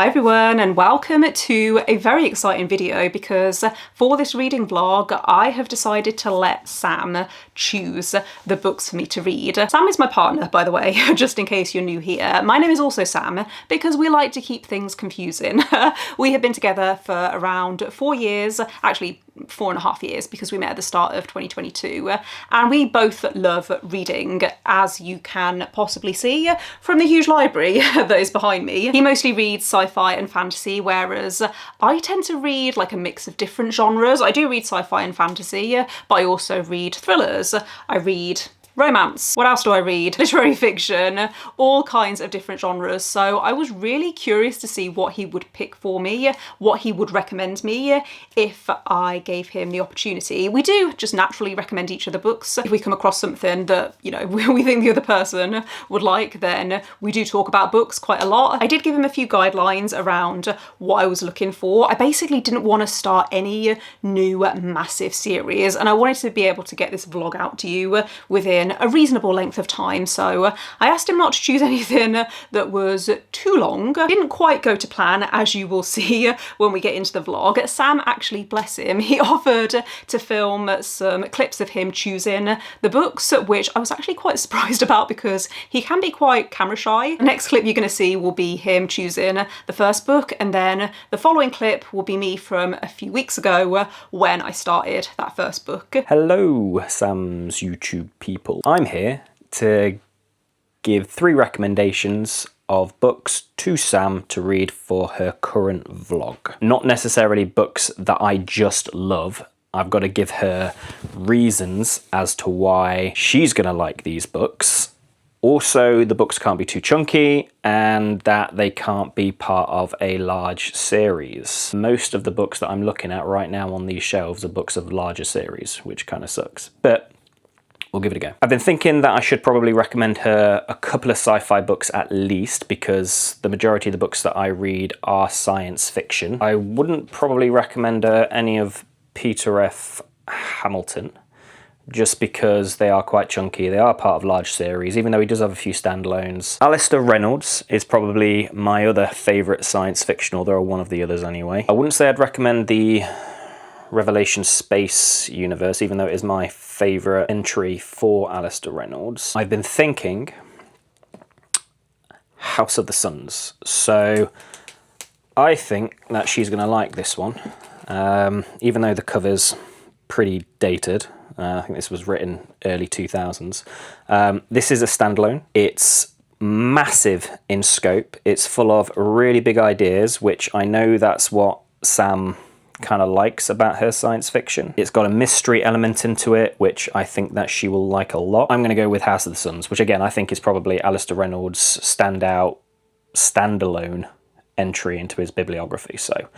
Hi everyone, and welcome to a very exciting video because for this reading vlog I have decided to let Sam choose the books for me to read. Sam is my partner, by the way, just in case you're new here. My name is also Sam because we like to keep things confusing. We have been together for around 4 years, actually 4.5 years, because we met at the start of 2022, and we both love reading, as you can possibly see from the huge library that is behind me. He mostly reads sci-fi and fantasy, whereas I tend to read like a mix of different genres. I do read sci-fi and fantasy, but I also read thrillers. I read romance. What else do I read? Literary fiction, all kinds of different genres. So I was really curious to see what he would pick for me, what he would recommend me if I gave him the opportunity. We do just naturally recommend each other books. If we come across something that, you know, we think the other person would like, then we do talk about books quite a lot. I did give him a few guidelines around what I was looking for. I basically didn't want to start any new massive series, and I wanted to be able to get this vlog out to you within a reasonable length of time, so I asked him not to choose anything that was too long. Didn't quite go to plan, as you will see when we get into the vlog. Sam actually, bless him, he offered to film some clips of him choosing the books, which I was actually quite surprised about because he can be quite camera shy. The next clip you're going to see will be him choosing the first book, and then the following clip will be me from a few weeks ago when I started that first book. Hello, Sam's YouTube people. I'm here to give 3 recommendations of books to Sam to read for her current vlog. Not necessarily books that I just love. I've got to give her reasons as to why she's going to like these books. Also, the books can't be too chunky and that they can't be part of a large series. Most of the books that I'm looking at right now on these shelves are books of larger series, which kind of sucks. But we'll give it a go. I've been thinking that I should probably recommend her a couple of sci-fi books at least, because the majority of the books that I read are science fiction. I wouldn't probably recommend her any of Peter F. Hamilton, just because they are quite chunky. They are part of large series, even though he does have a few standalones. Alistair Reynolds is probably my other favourite science fiction, or one of the others anyway. I wouldn't say I'd recommend the Revelation Space universe, even though it is my favourite entry for Alistair Reynolds. I've been thinking House of the Suns. So I think that she's going to like this one, even though the cover's pretty dated. I think this was written early 2000s. This is a standalone. It's massive in scope. It's full of really big ideas, which I know that's what Sam kind of likes about her science fiction. It's got a mystery element into it, which I think that she will like a lot. I'm going to go with House of the Suns, which again I think is probably Alistair Reynolds' standout standalone entry into his bibliography. So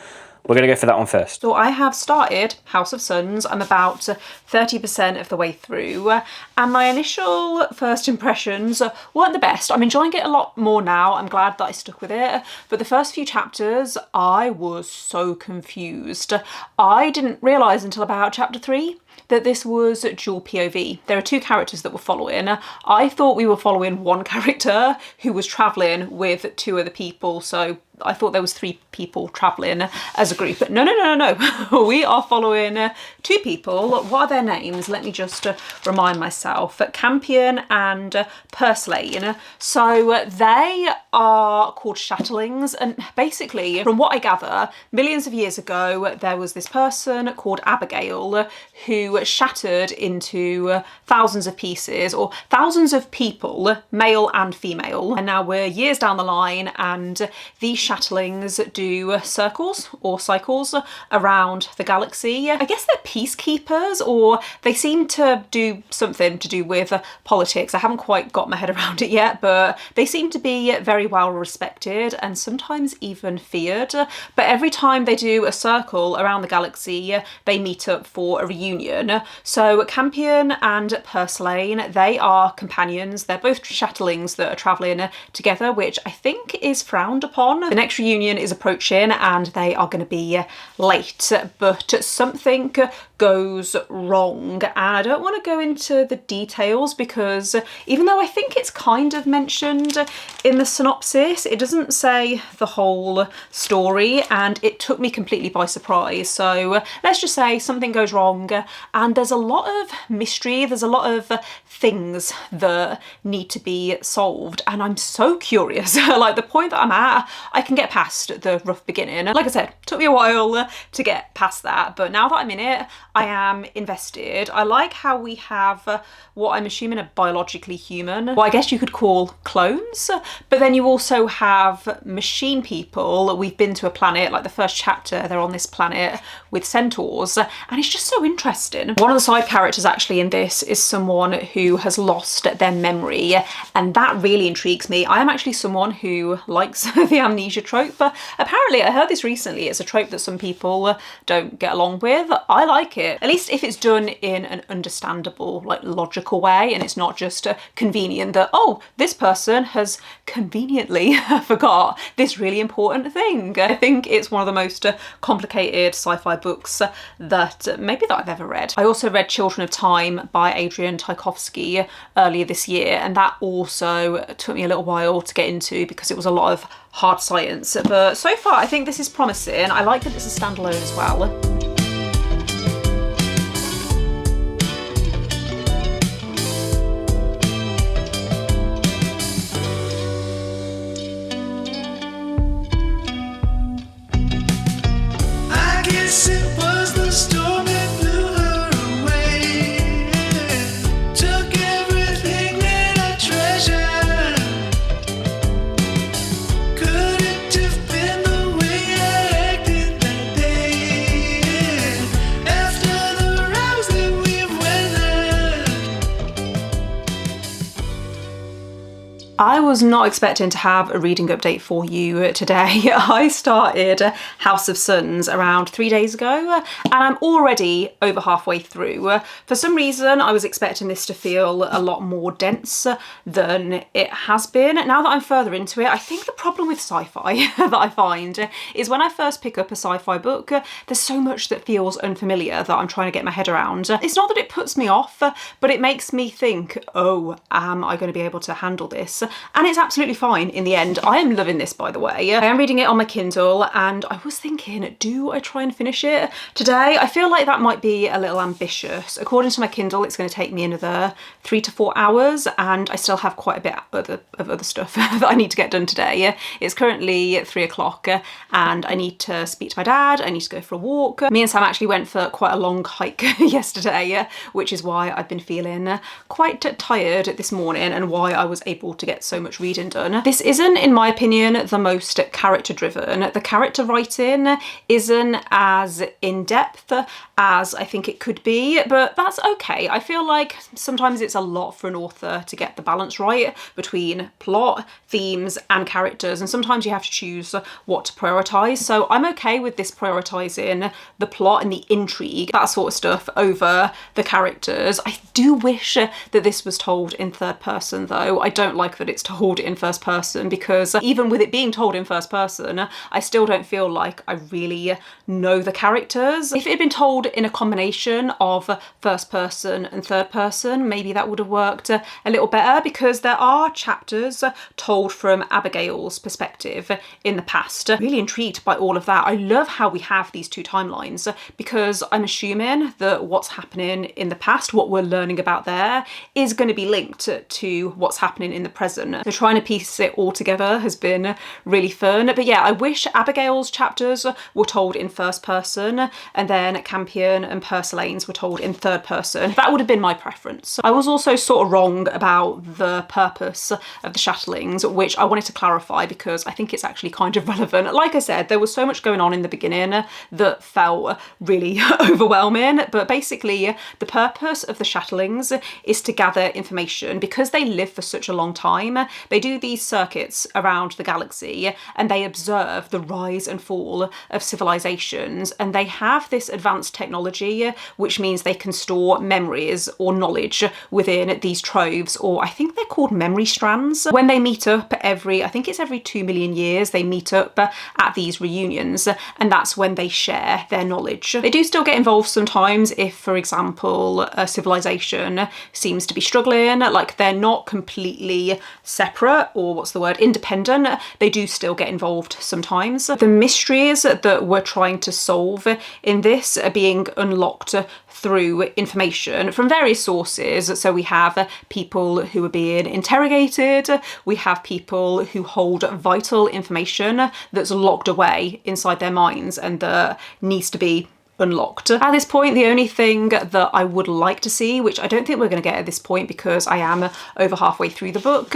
we're going to go for that one first. So I have started House of Suns. I'm about 30% of the way through, and my initial first impressions weren't the best. I'm enjoying it a lot more now. I'm glad that I stuck with it, but the first few chapters I was so confused. I didn't realise until about chapter 3 that this was dual POV. There are 2 characters that we're following. I thought we were following one character who was travelling with 2 other people, so I thought there was 3 people travelling as a group. But no. We are following 2 people. What are their names? Let me just remind myself. Campion and Purslane. So they are called Shatterlings, and basically, from what I gather, millions of years ago, there was this person called Abigail who shattered into thousands of pieces, or thousands of people, male and female. And now we're years down the line, and these Shatterlings do circles or cycles around the galaxy. I guess they're peacekeepers, or they seem to do something to do with politics. I haven't quite got my head around it yet, but they seem to be very well respected and sometimes even feared. But every time they do a circle around the galaxy, they meet up for a reunion. So Campion and Purslane, they are companions. They're both Shatterlings that are travelling together, which I think is frowned upon. The next reunion is approaching and they are going to be late, but something goes wrong, and I don't want to go into the details because even though I think it's kind of mentioned in the synopsis, it doesn't say the whole story, and it took me completely by surprise. So let's just say something goes wrong, and there's a lot of mystery, there's a lot of things that need to be solved, and I'm so curious. Like the point that I'm at, I can get past the rough beginning. Like I said, took me a while to get past that, but now that I'm in it, I am invested. I like how we have what I'm assuming are biologically human, well, I guess you could call clones, but then you also have machine people. We've been to a planet, like the first chapter, they're on this planet with centaurs, and it's just so interesting. One of the side characters actually in this is someone who has lost their memory, and that really intrigues me. I am actually someone who likes the amnesia trope, but apparently I heard this recently, it's a trope that some people don't get along with. I like it, at least if it's done in an understandable, like logical way, and it's not just convenient that, oh, this person has conveniently forgot this really important thing. I think it's one of the most complicated sci-fi books that I've ever read. I also read Children of Time by Adrian Tchaikovsky earlier this year, and that also took me a little while to get into because it was a lot of hard science, but so far I think this is promising. I like that it's a standalone as well. I was not expecting to have a reading update for you today. I started House of Suns around 3 days ago, and I'm already over halfway through. For some reason, I was expecting this to feel a lot more dense than it has been. Now that I'm further into it, I think the problem with sci-fi that I find is when I first pick up a sci-fi book, there's so much that feels unfamiliar that I'm trying to get my head around. It's not that it puts me off, but it makes me think, oh, am I going to be able to handle this? And it's absolutely fine in the end. I am loving this, by the way. I am reading it on my Kindle, and I was thinking, do I try and finish it today? I feel like that might be a little ambitious. According to my Kindle, it's going to take me another 3 to 4 hours, and I still have quite a bit of other stuff that I need to get done today. It's currently 3 o'clock, and I need to speak to my dad, I need to go for a walk. Me and Sam actually went for quite a long hike yesterday, which is why I've been feeling quite tired this morning and why I was able to get so much reading done. This isn't, in my opinion, the most character driven. The character writing isn't as in-depth as I think it could be, but that's okay. I feel like sometimes it's a lot for an author to get the balance right between plot, themes and characters, and sometimes you have to choose what to prioritise. So I'm okay with this prioritising the plot and the intrigue, that sort of stuff, over the characters. I do wish that this was told in third person though. I don't like that it's told in first person, because even with it being told in first person, I still don't feel like I really know the characters. If it had been told in a combination of first person and third person, maybe that would have worked a little better, because there are chapters told from Abigail's perspective in the past. Really intrigued by all of that. I love how we have these two timelines, because I'm assuming that what's happening in the past, what we're learning about there, is going to be linked to what's happening in the present. So trying to piece it all together has been really fun. But yeah, I wish Abigail's chapters were told in first person, and then Campion and Purslane's were told in third person. That would have been my preference. I was also sort of wrong about the purpose of the Shatterlings, which I wanted to clarify because I think it's actually kind of relevant. Like I said, there was so much going on in the beginning that felt really overwhelming, but basically the purpose of the Shatterlings is to gather information. Because they live for such a long time, they do these circuits around the galaxy and they observe the rise and fall of civilizations, and they have this advanced technology which means they can store memories or knowledge within these troves, or I think they're called memory strands. When they meet up I think it's every 2 million years, they meet up at these reunions, and that's when they share their knowledge. They do still get involved sometimes if, for example, a civilization seems to be struggling, like they're not completely separate, or what's the word, independent. They do still get involved sometimes. The mysteries that we're trying to solve in this are being unlocked through information from various sources. So we have people who are being interrogated, we have people who hold vital information that's locked away inside their minds and that needs to be unlocked. At this point, the only thing that I would like to see, which I don't think we're going to get at this point because I am over halfway through the book,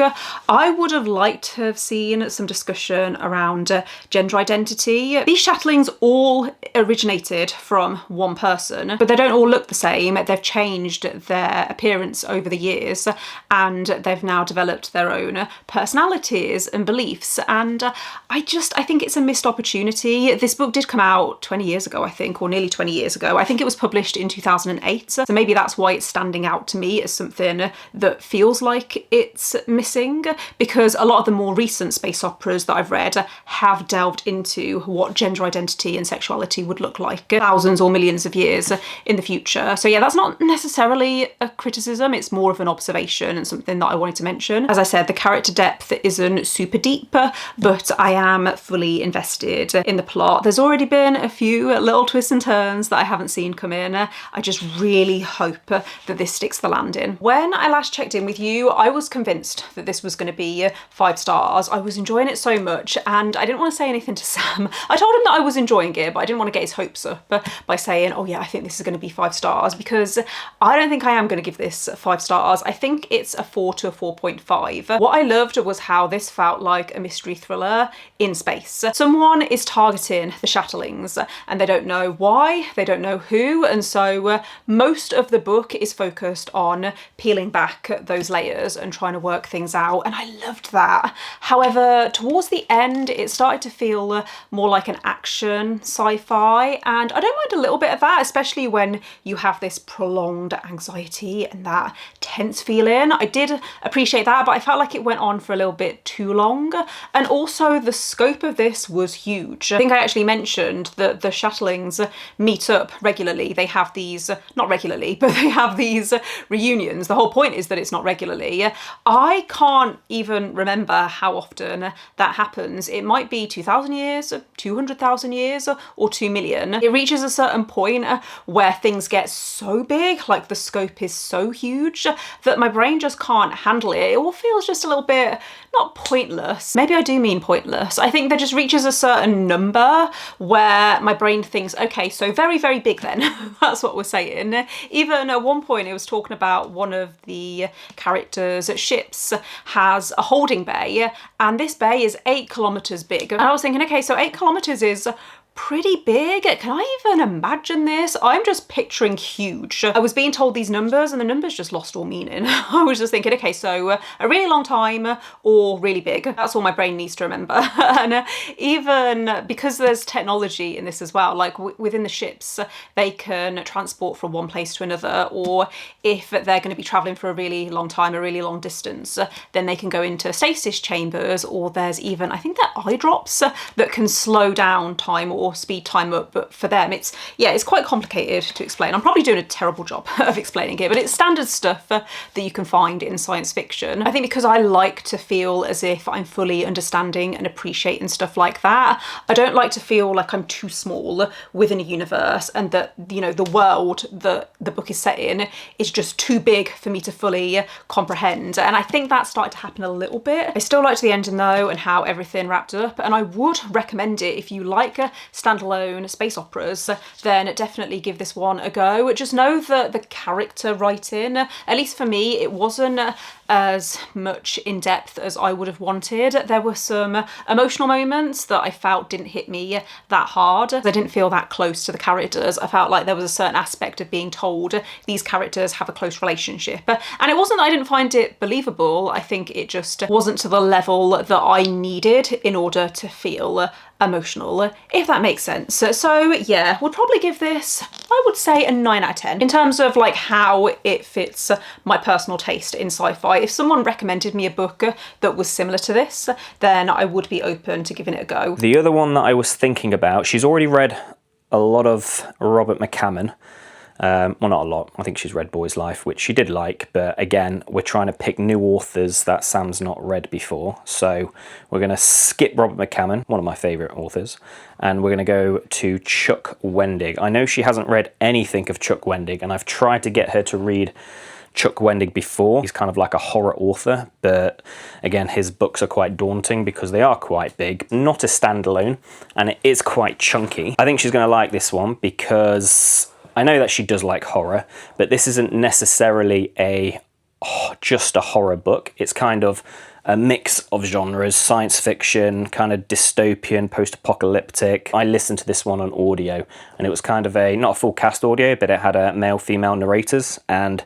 I would have liked to have seen some discussion around gender identity. These chatterlings all originated from one person, but they don't all look the same. They've changed their appearance over the years, and they've now developed their own personalities and beliefs, and I think it's a missed opportunity. This book did come out 20 years ago, I think, or nearly 20 years ago. I think it was published in 2008, so maybe that's why it's standing out to me as something that feels like it's missing, because a lot of the more recent space operas that I've read have delved into what gender identity and sexuality would look like thousands or millions of years in the future. So yeah, that's not necessarily a criticism, it's more of an observation and something that I wanted to mention. As I said, the character depth isn't super deep, but I am fully invested in the plot. There's already been a few little twists and turns that I haven't seen come in. I just really hope that this sticks the landing. When I last checked in with you, I was convinced that this was going to be 5 stars. I was enjoying it so much, and I didn't want to say anything to Sam. I told him that I was enjoying it, but I didn't want to get his hopes up by saying, oh yeah, I think this is going to be 5 stars, because I don't think I am going to give this 5 stars. I think it's a 4 to a 4.5. What I loved was how this felt like a mystery thriller in space. Someone is targeting the Shatterlings, and they don't know why, they don't know who, and so most of the book is focused on peeling back those layers and trying to work things out, and I loved that. However, towards the end it started to feel more like an action sci-fi, and I don't mind a little bit of that, especially when you have this prolonged anxiety and that tense feeling. I did appreciate that, but I felt like it went on for a little bit too long, and also the scope of this was huge. I think I actually mentioned that the Shatterlings meet up regularly. They have these, not regularly, but they have these reunions. The whole point is that it's not regularly. I can't even remember how often that happens. It might be 2,000 years, 200,000 years, or 2 million. It reaches a certain point where things get so big, like the scope is so huge, that my brain just can't handle it. It all feels just a little bit, not pointless. Maybe I do mean pointless. I think that just reaches a certain number where my brain thinks, okay, so very, very big then. That's what we're saying. Even at one point it was talking about one of the characters' ships has a holding bay, and this bay is 8 kilometers big. And I was thinking, okay, so 8 kilometers is pretty big. Can I even imagine this? I'm just picturing huge. I was being told these numbers and the numbers just lost all meaning. I was just thinking, okay, so a really long time or really big. That's all my brain needs to remember. And even because there's technology in this as well, like within the ships, they can transport from one place to another, or if they're going to be traveling for a really long time, a really long distance, then they can go into stasis chambers, or there's even, I think they're eye drops that can slow down time or speed time up, but for them it's quite complicated to explain. I'm probably doing a terrible job of explaining it, but it's standard stuff that you can find in science fiction. I think because I like to feel as if I'm fully understanding and appreciating stuff like that, I don't like to feel like I'm too small within a universe and that, you know, the world that the book is set in is just too big for me to fully comprehend. And I think that started to happen a little bit. I still liked the ending though, and how everything wrapped up, and I would recommend it if you like standalone space operas, then definitely give this one a go. Just know that the character writing, at least for me, it wasn't as much in depth as I would have wanted. There were some emotional moments that I felt didn't hit me that hard. I didn't feel that close to the characters. I felt like there was a certain aspect of being told these characters have a close relationship. And it wasn't that I didn't find it believable, I think it just wasn't to the level that I needed in order to feel emotional, if that makes sense. So yeah, would probably give this, I would say, a 9 out of 10 in terms of like how it fits my personal taste in sci-fi. If someone recommended me a book that was similar to this, then I would be open to giving it a go. The other one that I was thinking about, she's already read a lot of Robert McCammon. Well, not a lot. I think she's read Boy's Life, which she did like, but again, we're trying to pick new authors that Sam's not read before. So we're going to skip Robert McCammon, one of my favourite authors, and we're going to go to Chuck Wendig. I know she hasn't read anything of Chuck Wendig, and I've tried to get her to read Chuck Wendig before. He's kind of like a horror author, but again, his books are quite daunting because they are quite big. Not a standalone, and it is quite chunky. I think she's going to like this one because I know that she does like horror, but this isn't necessarily just a horror book. It's kind of a mix of genres, science fiction, kind of dystopian, post-apocalyptic. I listened to this one on audio, and it was kind of not a full cast audio, but it had male-female narrators, and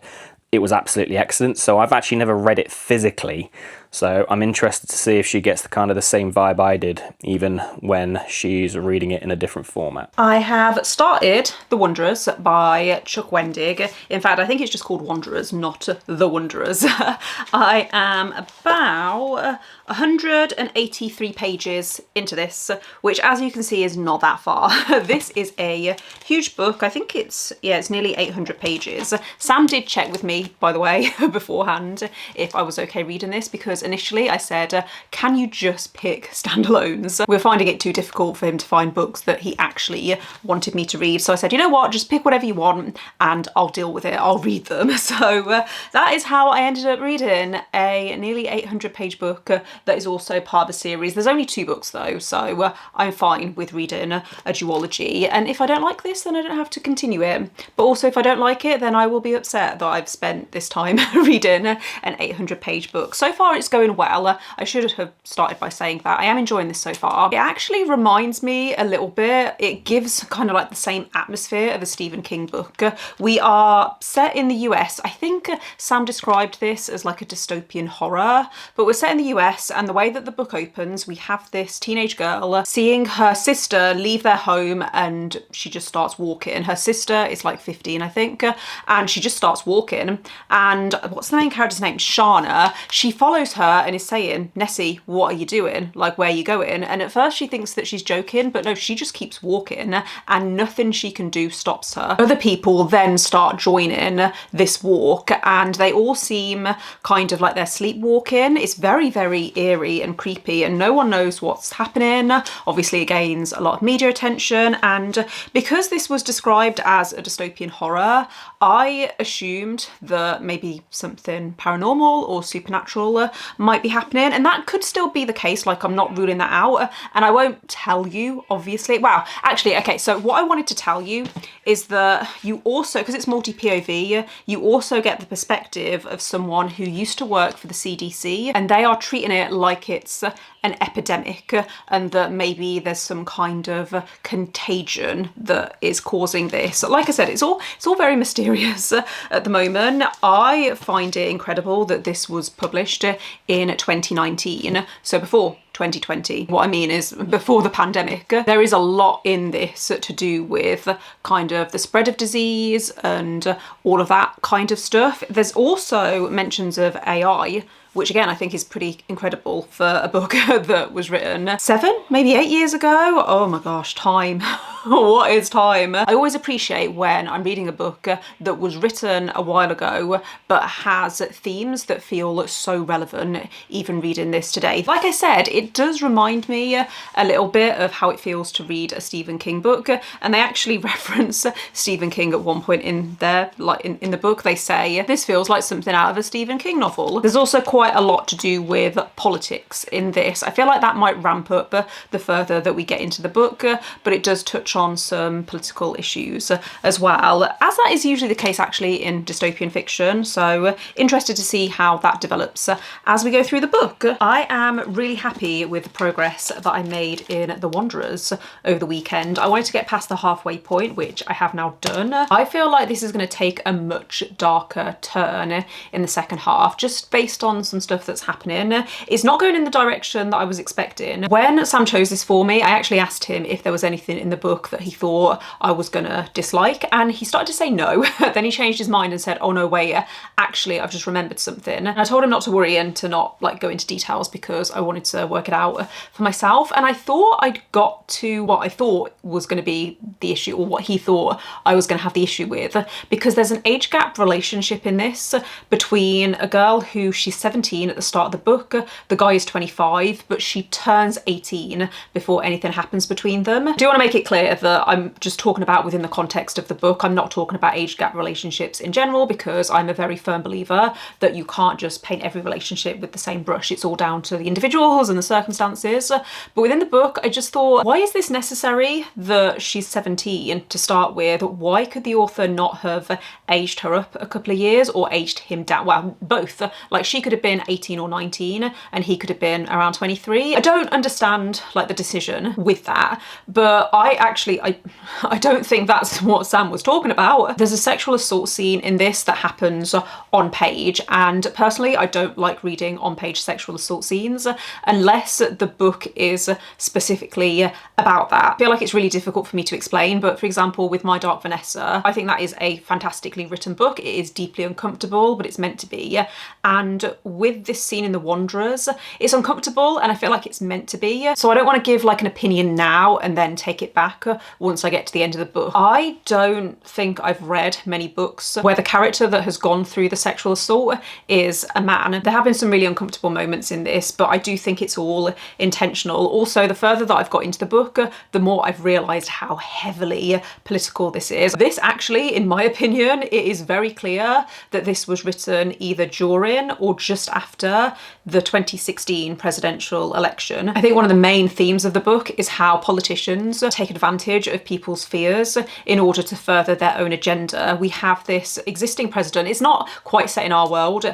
it was absolutely excellent. So I've actually never read it physically, so I'm interested to see if she gets the same vibe I did, even when she's reading it in a different format. I have started The Wanderers by Chuck Wendig. In fact, I think it's just called Wanderers, not The Wanderers. I am about 183 pages into this, which, as you can see, is not that far. This is a huge book. I think it's nearly 800 pages. Sam did check with me, by the way, beforehand, if I was okay reading this, because initially I said, can you just pick standalones? We're finding it too difficult for him to find books that he actually wanted me to read. So I said, you know what, just pick whatever you want and I'll deal with it. I'll read them. So that is how I ended up reading a nearly 800 page book that is also part of a series. There's only 2 books though, so I'm fine with reading a duology. And if I don't like this, then I don't have to continue it. But also if I don't like it, then I will be upset that I've spent this time reading an 800 page book. So far it's going well. I should have started by saying that. I am enjoying this so far. It actually reminds me a little bit, it gives kind of like the same atmosphere of a Stephen King book. We are set in the US. I think Sam described this as like a dystopian horror, but we're set in the US, and the way that the book opens, we have this teenage girl seeing her sister leave their home, and she just starts walking. Her sister is like 15, I think, and she just starts walking, and what's the main character's name? Shana. She follows her and is saying, Nessie, what are you doing? Like, where are you going? And at first she thinks that she's joking, but no, she just keeps walking and nothing she can do stops her. Other people then start joining this walk, and they all seem kind of like they're sleepwalking. It's very, very eerie and creepy, and no one knows what's happening. Obviously it gains a lot of media attention, and because this was described as a dystopian horror, I assumed that maybe something paranormal or supernatural might be happening, and that could still be the case. Like, I'm not ruling that out, and I won't tell you, obviously. Wow, actually, okay, so what I wanted to tell you is that you also, because it's multi-POV, you also get the perspective of someone who used to work for the CDC, and they are treating it like it's an epidemic, and that maybe there's some kind of contagion that is causing this. Like I said, it's all very mysterious at the moment. I find it incredible that this was published in 2019, so before 2020. What I mean is before the pandemic. There is a lot in this to do with kind of the spread of disease and all of that kind of stuff. There's also mentions of AI, which again I think is pretty incredible for a book that was written 7, maybe 8 years ago. Oh my gosh, time. What is time? I always appreciate when I'm reading a book that was written a while ago but has themes that feel so relevant even reading this today. Like I said, it does remind me a little bit of how it feels to read a Stephen King book, and they actually reference Stephen King at one point in there, like in the book. They say this feels like something out of a Stephen King novel. There's also quite a lot to do with politics in this. I feel like that might ramp up the further that we get into the book, but it does touch touch on some political issues as well, as that is usually the case actually in dystopian fiction. So interested to see how that develops as we go through the book. I am really happy with the progress that I made in The Wanderers over the weekend. I wanted to get past the halfway point, which I have now done. I feel like this is going to take a much darker turn in the second half, just based on some stuff that's happening. It's not going in the direction that I was expecting. When Sam chose this for me, I actually asked him if there was anything in the book that he thought I was gonna dislike, and he started to say no. Then he changed his mind and said, oh no, wait, actually I've just remembered something. And I told him not to worry and to not like go into details because I wanted to work it out for myself. And I thought I'd got to what I thought was going to be the issue, or what he thought I was going to have the issue with, because there's an age gap relationship in this between a girl who she's 17 at the start of the book, the guy is 25, but she turns 18 before anything happens between them. I do want to make it clear that I'm just talking about within the context of the book. I'm not talking about age gap relationships in general, because I'm a very firm believer that you can't just paint every relationship with the same brush. It's all down to the individuals and the circumstances. But within the book, I just thought, why is this necessary that she's 17 to start with? Why could the author not have aged her up a couple of years or aged him down? Well, both. Like, she could have been 18 or 19 and he could have been around 23. I don't understand like the decision with that, but I don't think that's what Sam was talking about. There's a sexual assault scene in this that happens on page, and personally I don't like reading on page sexual assault scenes unless the book is specifically about that. I feel like it's really difficult for me to explain, but for example with My Dark Vanessa, I think that is a fantastically written book. It is deeply uncomfortable, but it's meant to be. And with this scene in The Wanderers, it's uncomfortable and I feel like it's meant to be. So I don't want to give like an opinion now and then take it back once I get to the end of the book. I don't think I've read many books where the character that has gone through the sexual assault is a man. There have been some really uncomfortable moments in this, but I do think it's all intentional. Also, the further that I've got into the book, the more I've realised how heavily political this is. This actually, in my opinion, it is very clear that this was written either during or just after the 2016 presidential election. I think one of the main themes of the book is how politicians take advantage of people's fears in order to further their own agenda. We have this existing president. It's not quite set in our world.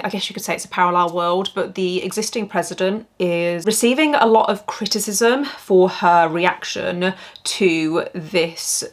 I guess you could say it's a parallel world, but the existing president is receiving a lot of criticism for her reaction to this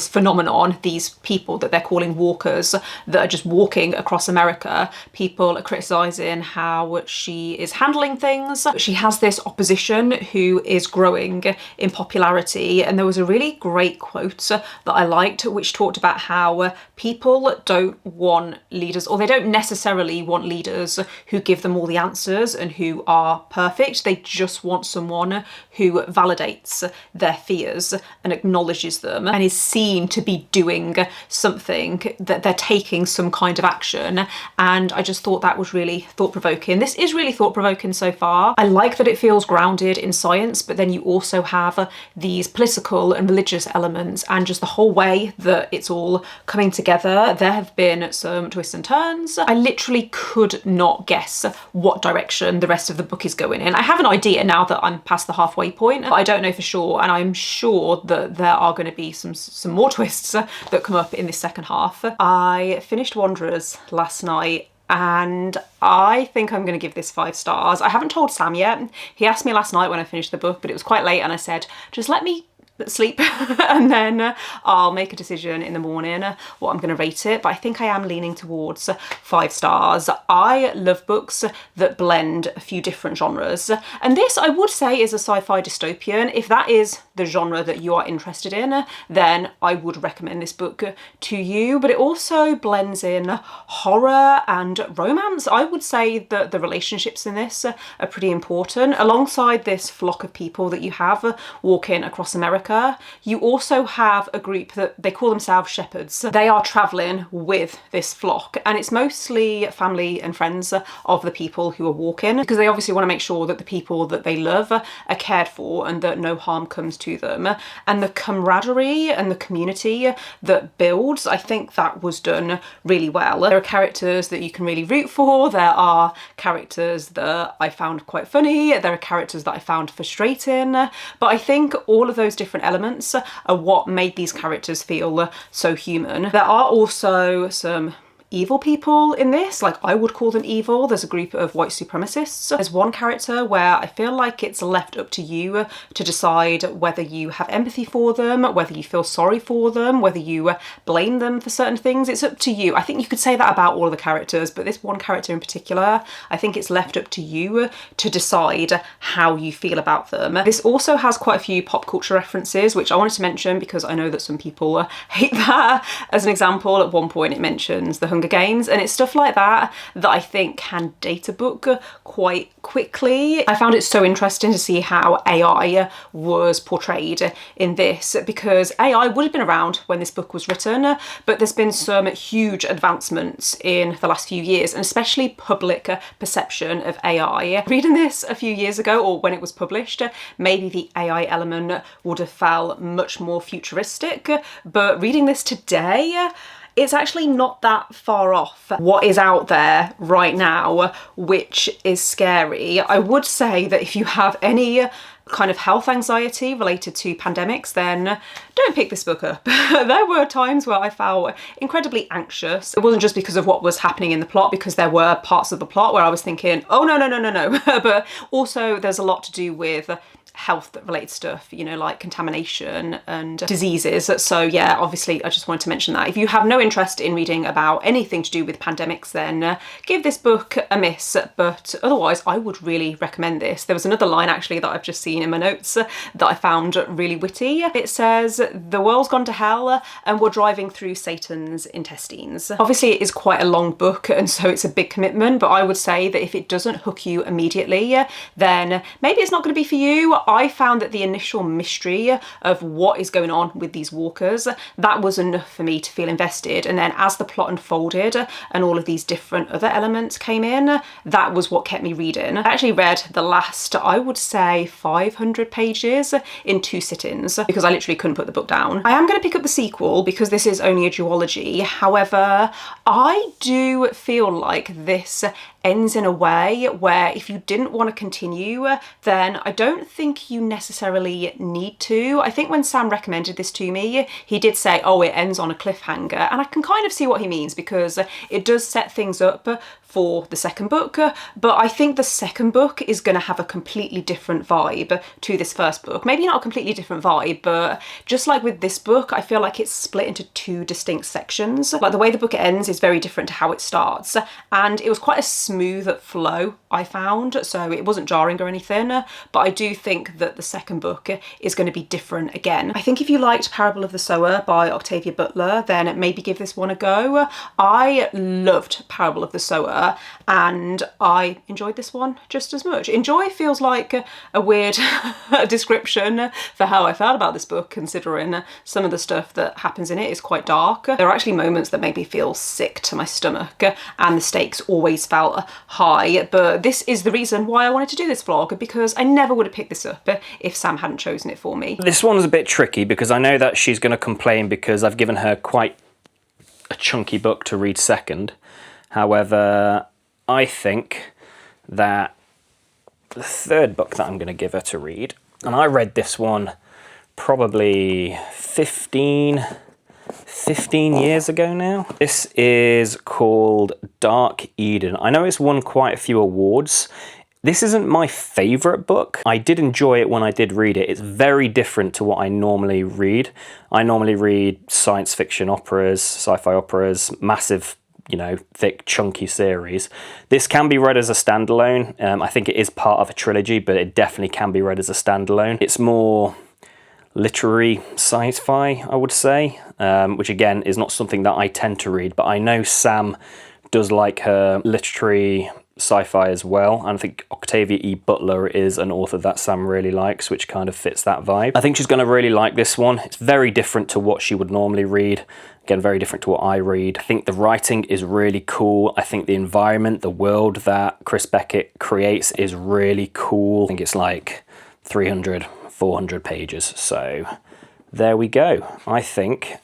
phenomenon, these people that they're calling walkers that are just walking across America. People are criticising how she is handling things. She has this opposition who is growing in popularity, and there was a really great quote that I liked which talked about how people don't want leaders, or they don't necessarily want leaders who give them all the answers and who are perfect. They just want someone who validates their fears and acknowledges them and is seen to be doing something, that they're taking some kind of action. And I just thought that was really thought-provoking. This is really thought-provoking so far. I like that it feels grounded in science, but then you also have these political and religious elements, and just the whole way that it's all coming together. There have been some twists and turns. I literally could not guess what direction the rest of the book is going in. I have an idea now that I'm past the halfway point, but I don't know for sure, and I'm sure that there are going to be some more twists that come up in this second half. I finished Wanderers last night and I think I'm going to give this 5 stars. I haven't told Sam yet. He asked me last night when I finished the book, but it was quite late, and I said, just let me sleep and then I'll make a decision in the morning what I'm going to rate it. But I think I am leaning towards 5 stars. I love books that blend a few different genres, and this I would say is a sci-fi dystopian. If that is the genre that you are interested in, then I would recommend this book to you. But it also blends in horror and romance. I would say that the relationships in this are pretty important. Alongside this flock of people that you have walking across America, you also have a group that they call themselves shepherds. They are travelling with this flock, and it's mostly family and friends of the people who are walking, because they obviously want to make sure that the people that they love are cared for and that no harm comes to them. And the camaraderie and the community that builds, I think that was done really well. There are characters that you can really root for. There are characters that I found quite funny. There are characters that I found frustrating. But I think all of those different different elements are what made these characters feel so human. There are also some evil people in this, like I would call them evil. There's a group of white supremacists. There's one character where I feel like it's left up to you to decide whether you have empathy for them, whether you feel sorry for them, whether you blame them for certain things. It's up to you. I think you could say that about all of the characters, but this one character in particular, I think it's left up to you to decide how you feel about them. This also has quite a few pop culture references, which I wanted to mention because I know that some people hate that. As an example, at one point it mentions the Hunger Games, and it's stuff like that that I think can date a book quite quickly. I found it so interesting to see how AI was portrayed in this, because AI would have been around when this book was written, but there's been some huge advancements in the last few years, and especially public perception of AI. Reading this a few years ago, or when it was published, maybe the AI element would have felt much more futuristic, but reading this today, it's actually not that far off what is out there right now, which is scary. I would say that if you have any kind of health anxiety related to pandemics, then don't pick this book up. There were times where I felt incredibly anxious. It wasn't just because of what was happening in the plot, because there were parts of the plot where I was thinking, oh no, no, no, no, no. But also there's a lot to do with health related stuff, you know, like contamination and diseases. So yeah, obviously I just wanted to mention that. If you have no interest in reading about anything to do with pandemics, then give this book a miss, but otherwise I would really recommend this. There was another line actually that I've just seen in my notes that I found really witty. It says, "The world's gone to hell and we're driving through Satan's intestines." Obviously it is quite a long book, and so it's a big commitment, but I would say that if it doesn't hook you immediately, then maybe it's not going to be for you. I found that the initial mystery of what is going on with these walkers, that was enough for me to feel invested. And then as the plot unfolded and all of these different other elements came in, that was what kept me reading. I actually read the last, I would say, 500 pages in 2 sittings because I literally couldn't put the book down. I am going to pick up the sequel because this is only a duology. However, I do feel like this ends in a way where if you didn't want to continue, then I don't think you necessarily need to. I think when Sam recommended this to me, he did say, oh, it ends on a cliffhanger, and I can kind of see what he means because it does set things up for the second book, but I think the second book is going to have a completely different vibe to this first book. Maybe not a completely different vibe, but just like with this book, I feel like it's split into 2 distinct sections. Like the way the book ends is very different to how it starts, and it was quite a smooth flow, I found, so it wasn't jarring or anything, but I do think that the second book is going to be different again. I think if you liked Parable of the Sower by Octavia Butler, then maybe give this one a go. I loved Parable of the Sower, and I enjoyed this one just as much. Enjoy feels like a weird description for how I felt about this book, considering some of the stuff that happens in it is quite dark. There are actually moments that made me feel sick to my stomach, and the stakes always felt high, but this is the reason why I wanted to do this vlog, because I never would have picked this up if Sam hadn't chosen it for me. This one's a bit tricky because I know that she's going to complain because I've given her quite a chunky book to read second. However, I think that the third book that I'm going to give her to read, and I read this one probably 15 years ago now. This is called Dark Eden. I know it's won quite a few awards. This isn't my favourite book. I did enjoy it when I did read it. It's very different to what I normally read. I normally read science fiction operas, sci-fi operas, massive, you know, thick, chunky series. This can be read as a standalone. I think it is part of a trilogy, but it definitely can be read as a standalone. It's more literary sci-fi, I would say, which again is not something that I tend to read, but I know Sam does like her literary sci-fi as well, and I think Octavia E. Butler is an author that Sam really likes, which kind of fits that vibe. I think she's going to really like this one. It's very different to what she would normally read. Again, very different to what I read. I think the writing is really cool. I think the environment, the world that Chris Beckett creates is really cool. I think it's like 300, 400 pages. So there we go. I think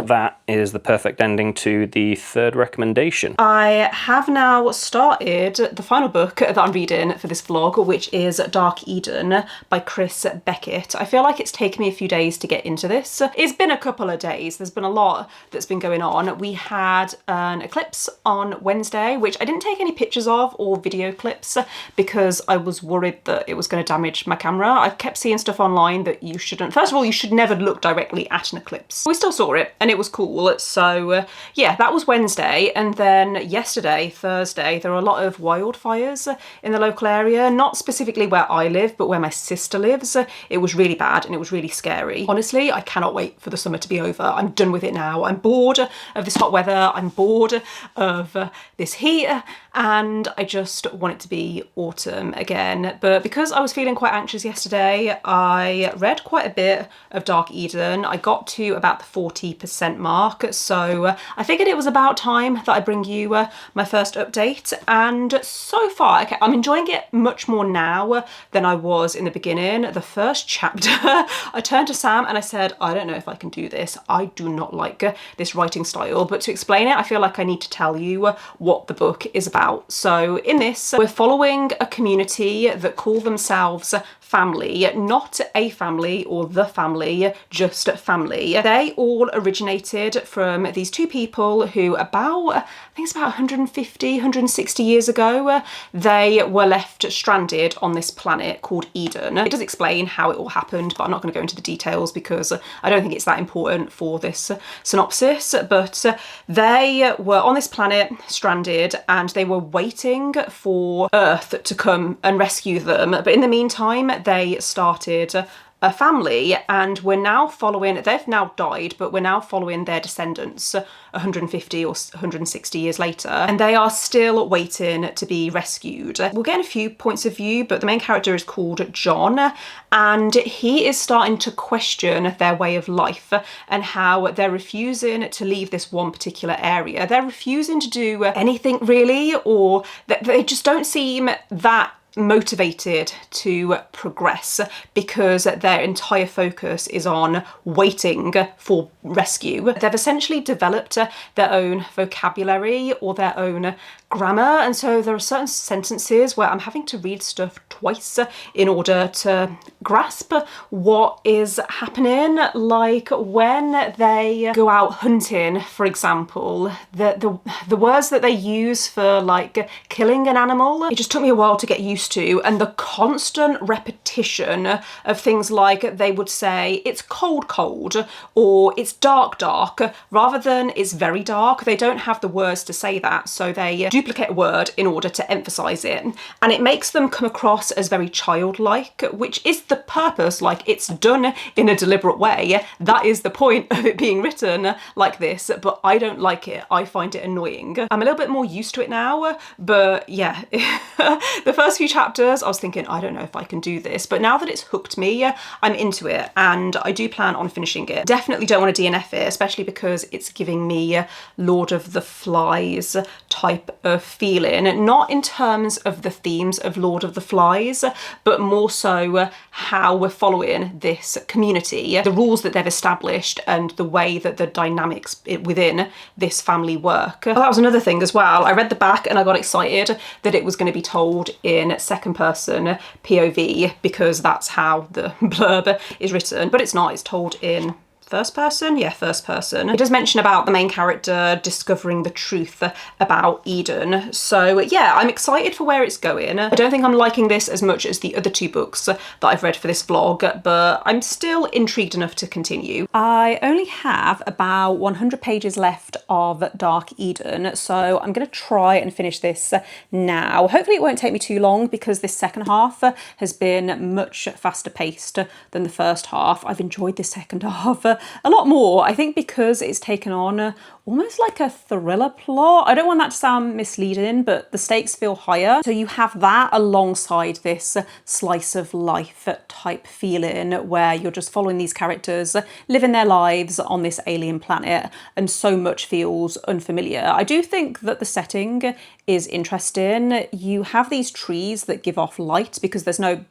that is the perfect ending to the third recommendation. I have now started the final book that I'm reading for this vlog, which is Dark Eden by Chris Beckett. I feel like it's taken me a few days to get into this. It's been a couple of days. There's been a lot that's been going on. We had an eclipse on Wednesday, which I didn't take any pictures of or video clips because I was worried that it was going to damage my camera. I kept seeing stuff online that you shouldn't. First of all, you should never look directly at an eclipse. We still saw it and it was cool. So yeah, that was Wednesday. And then yesterday, Thursday, there were a lot of wildfires in the local area, not specifically where I live, but where my sister lives. It was really bad and it was really scary. Honestly, I cannot wait for the summer to be over. I'm done with it now. I'm bored of this hot weather. I'm bored of this heat, and I just want it to be autumn again. But because I was feeling quite anxious yesterday, I read quite a bit of Dark Eden. I got to about the 40% mark, so I figured it was about time that I bring you my first update. And so far, okay, I'm enjoying it much more now than I was in the beginning. The first chapter, I turned to Sam and I said, I don't know if I can do this. I do not like this writing style, but to explain it, I feel like I need to tell you what the book is about. So in this, we're following a community that call themselves family, not a family or the family, just family. They all originated from these two people who I think it's about 150, 160 years ago, they were left stranded on this planet called Eden. It does explain how it all happened, but I'm not going to go into the details because I don't think it's that important for this synopsis. But they were on this planet stranded and they were waiting for Earth to come and rescue them. But in the meantime, they started a family, and we're now following, they've now died, but we're now following their descendants 150 or 160 years later, and they are still waiting to be rescued. We'll get a few points of view, but the main character is called John, and he is starting to question their way of life and how they're refusing to leave this one particular area. They're refusing to do anything really, or they just don't seem that motivated to progress because their entire focus is on waiting for rescue. They've essentially developed their own vocabulary or their own grammar, and so there are certain sentences where I'm having to read stuff twice in order to grasp what is happening. Like when they go out hunting, for example, the words that they use for like killing an animal, it just took me a while to get used to, and the constant repetition of things like they would say it's cold cold or it's dark dark rather than it's very dark. They don't have the words to say that, so they duplicate a word in order to emphasize it, and it makes them come across as very childlike, which is the purpose. Like, it's done in a deliberate way. That is the point of it being written like this, but I don't like it. I find it annoying. I'm a little bit more used to it now, but yeah, the first few chapters I was thinking, I don't know if I can do this, but now that it's hooked me, I'm into it and I do plan on finishing it. Definitely don't want to DNF it, especially because it's giving me Lord of the Flies type of feeling, not in terms of the themes of Lord of the Flies, but more so how we're following this community, the rules that they've established and the way that the dynamics within this family work. That was another thing as well. I read the back and I got excited that it was going to be told in second person POV because that's how the blurb is written, but it's not. It's told in first person? Yeah, first person. It does mention about the main character discovering the truth about Eden. So yeah, I'm excited for where it's going. I don't think I'm liking this as much as the other two books that I've read for this vlog, but I'm still intrigued enough to continue. I only have about 100 pages left of Dark Eden, so I'm gonna try and finish this now. Hopefully it won't take me too long because this second half has been much faster paced than the first half. I've enjoyed this second half a lot more, I think, because it's taken on almost like a thriller plot. I don't want that to sound misleading, but the stakes feel higher. So you have that alongside this slice of life type feeling where you're just following these characters living their lives on this alien planet, and so much feels unfamiliar. I do think that the setting is interesting. You have these trees that give off light because there's no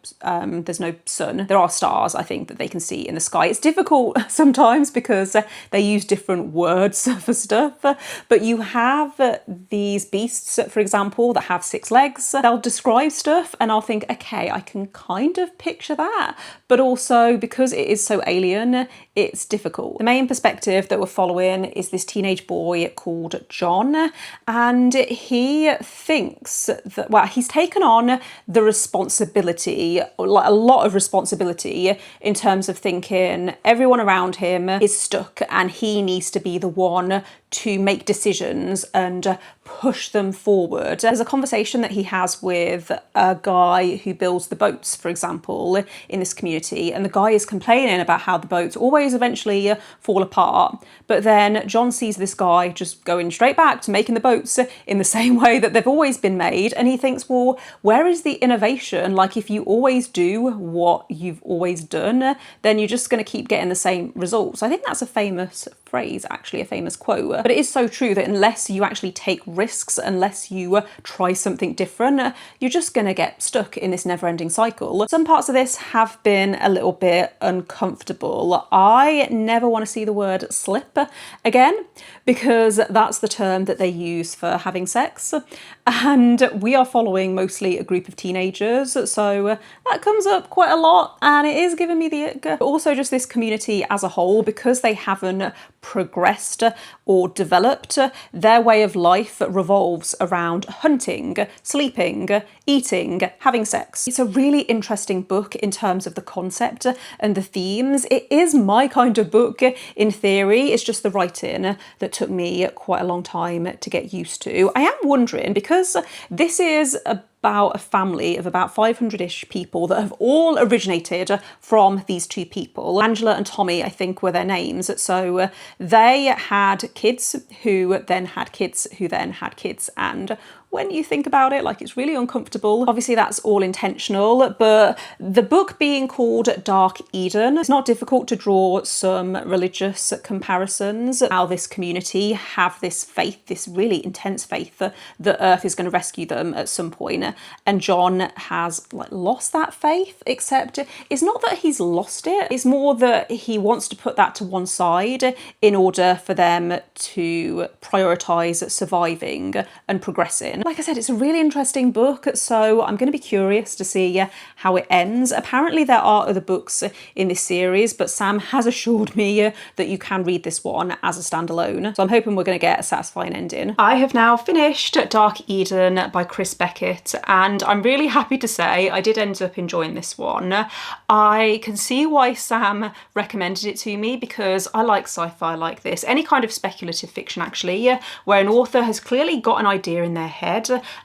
sun. There are stars, I think, that they can see in the sky. It's difficult sometimes because they use different words for stuff, but you have these beasts, for example, that have 6 legs. They'll describe stuff and I'll think, okay, I can kind of picture that, but also because it is so alien, it's difficult. The main perspective that we're following is this teenage boy called John, and he thinks that, well, he's taken on the responsibility, like a lot of responsibility, in terms of thinking everyone around him is stuck and he needs to be the one to make decisions and push them forward. There's a conversation that he has with a guy who builds the boats, for example, in this community, and the guy is complaining about how the boats always eventually fall apart. But then John sees this guy just going straight back to making the boats in the same way that they've always been made, and he thinks, well, where is the innovation? Like, if you always do what you've always done, then you're just going to keep getting the same results. I think that's a famous phrase, actually, a famous quote, but it is so true that unless you actually take risks, unless you try something different, you're just going to get stuck in this never-ending cycle. Some parts of this have been a little bit uncomfortable. I never want to see the word slip again, because that's the term that they use for having sex, and we are following mostly a group of teenagers, so that comes up quite a lot and it is giving me the ick. But also just this community as a whole, because they haven't progressed or developed, their way of life revolves around hunting, sleeping, eating, having sex. It's a really interesting book in terms of the concept and the themes. It is my kind of book in theory. It's just the writing that took me quite a long time to get used to. I am wondering, because this is about a family of about 500-ish people that have all originated from these 2 people. Angela and Tommy, I think, were their names. So they had kids who then had kids who then had kids, and when you think about it, like, it's really uncomfortable. Obviously that's all intentional, but the book being called Dark Eden, it's not difficult to draw some religious comparisons. How this community have this faith, this really intense faith that Earth is going to rescue them at some point, and John has lost that faith, except it's not that he's lost it, it's more that he wants to put that to one side in order for them to prioritise surviving and progressing. Like I said, it's a really interesting book, so I'm going to be curious to see how it ends. Apparently there are other books in this series, but Sam has assured me that you can read this one as a standalone, so I'm hoping we're going to get a satisfying ending. I have now finished Dark Eden by Chris Beckett, and I'm really happy to say I did end up enjoying this one. I can see why Sam recommended it to me, because I like sci-fi like this, any kind of speculative fiction actually, where an author has clearly got an idea in their head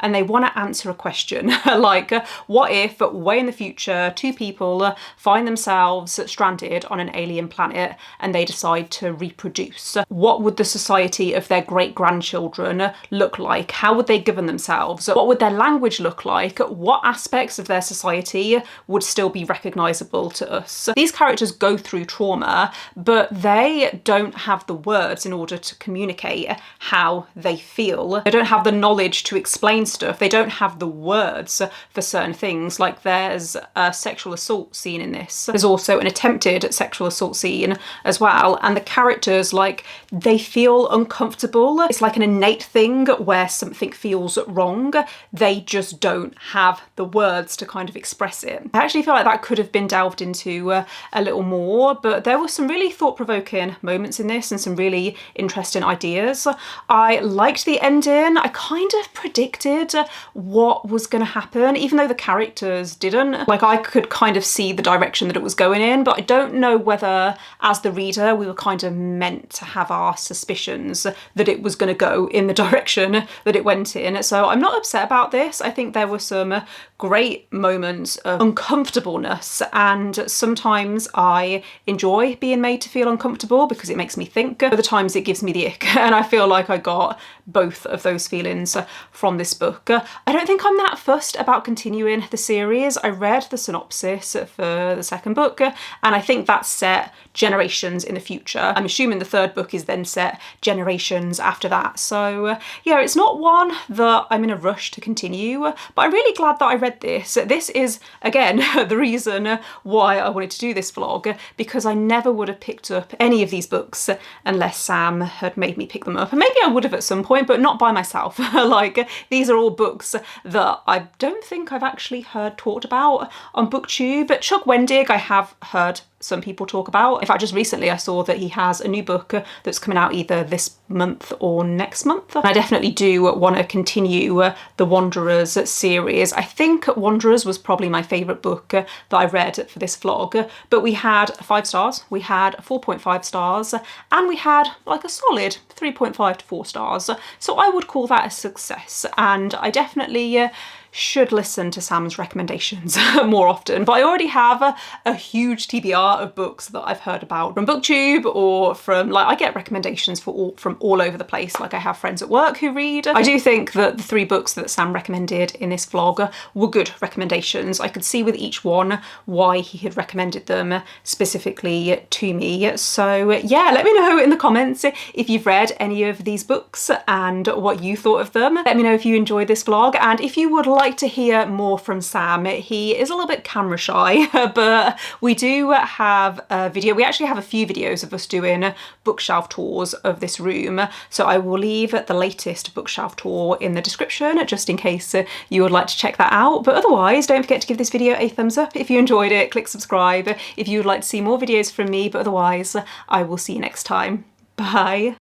and they want to answer a question like, what if way in the future 2 people find themselves stranded on an alien planet and they decide to reproduce? What would the society of their great-grandchildren look like? How would they govern themselves? What would their language look like? What aspects of their society would still be recognisable to us? These characters go through trauma, but they don't have the words in order to communicate how they feel. They don't have the knowledge to explain stuff. They don't have the words for certain things. Like, there's a sexual assault scene in this. There's also an attempted sexual assault scene as well, and the characters, like, they feel uncomfortable. It's like an innate thing where something feels wrong. They just don't have the words to kind of express it. I actually feel like that could have been delved into a little more, but there were some really thought-provoking moments in this and some really interesting ideas. I liked the ending. I kind of predicted what was going to happen, even though the characters didn't. Like, I could kind of see the direction that it was going in, but I don't know whether, as the reader, we were kind of meant to have our suspicions that it was going to go in the direction that it went in. So I'm not upset about this. I think there were some great moments of uncomfortableness, and sometimes I enjoy being made to feel uncomfortable because it makes me think. Other times it gives me the ick, and I feel like I got both of those feelings from this book. I don't think I'm that fussed about continuing the series. I read the synopsis for the second book, and I think that's set generations in the future. I'm assuming the third book is then set generations after that. So yeah, it's not one that I'm in a rush to continue, but I'm really glad that I read this. This is, again, the reason why I wanted to do this vlog, because I never would have picked up any of these books unless Sam had made me pick them up. And maybe I would have at some point, but not by myself. Like, these are all books that I don't think I've actually heard talked about on BookTube. But Chuck Wendig I have heard some people talk about. In fact, just recently I saw that he has a new book that's coming out either this month or next month. And I definitely do want to continue the Wanderers series. I think Wanderers was probably my favourite book that I read for this vlog, but we had 5 stars, we had 4.5 stars, and we had like a solid 3.5 to 4 stars. So I would call that a success, and I definitely should listen to Sam's recommendations more often. But I already have a huge TBR of books that I've heard about from BookTube, or from, like, I get recommendations from all over the place. Like, I have friends at work who read. I do think that the 3 books that Sam recommended in this vlog were good recommendations. I could see with each one why he had recommended them specifically to me. So yeah, let me know in the comments if you've read any of these books and what you thought of them. Let me know if you enjoyed this vlog, and if you would like to hear more from Sam. He is a little bit camera shy, but we do have a video. We actually have a few videos of us doing bookshelf tours of this room, so I will leave the latest bookshelf tour in the description just in case you would like to check that out. But otherwise, don't forget to give this video a thumbs up if you enjoyed it. Click subscribe if you would like to see more videos from me, but otherwise I will see you next time. Bye.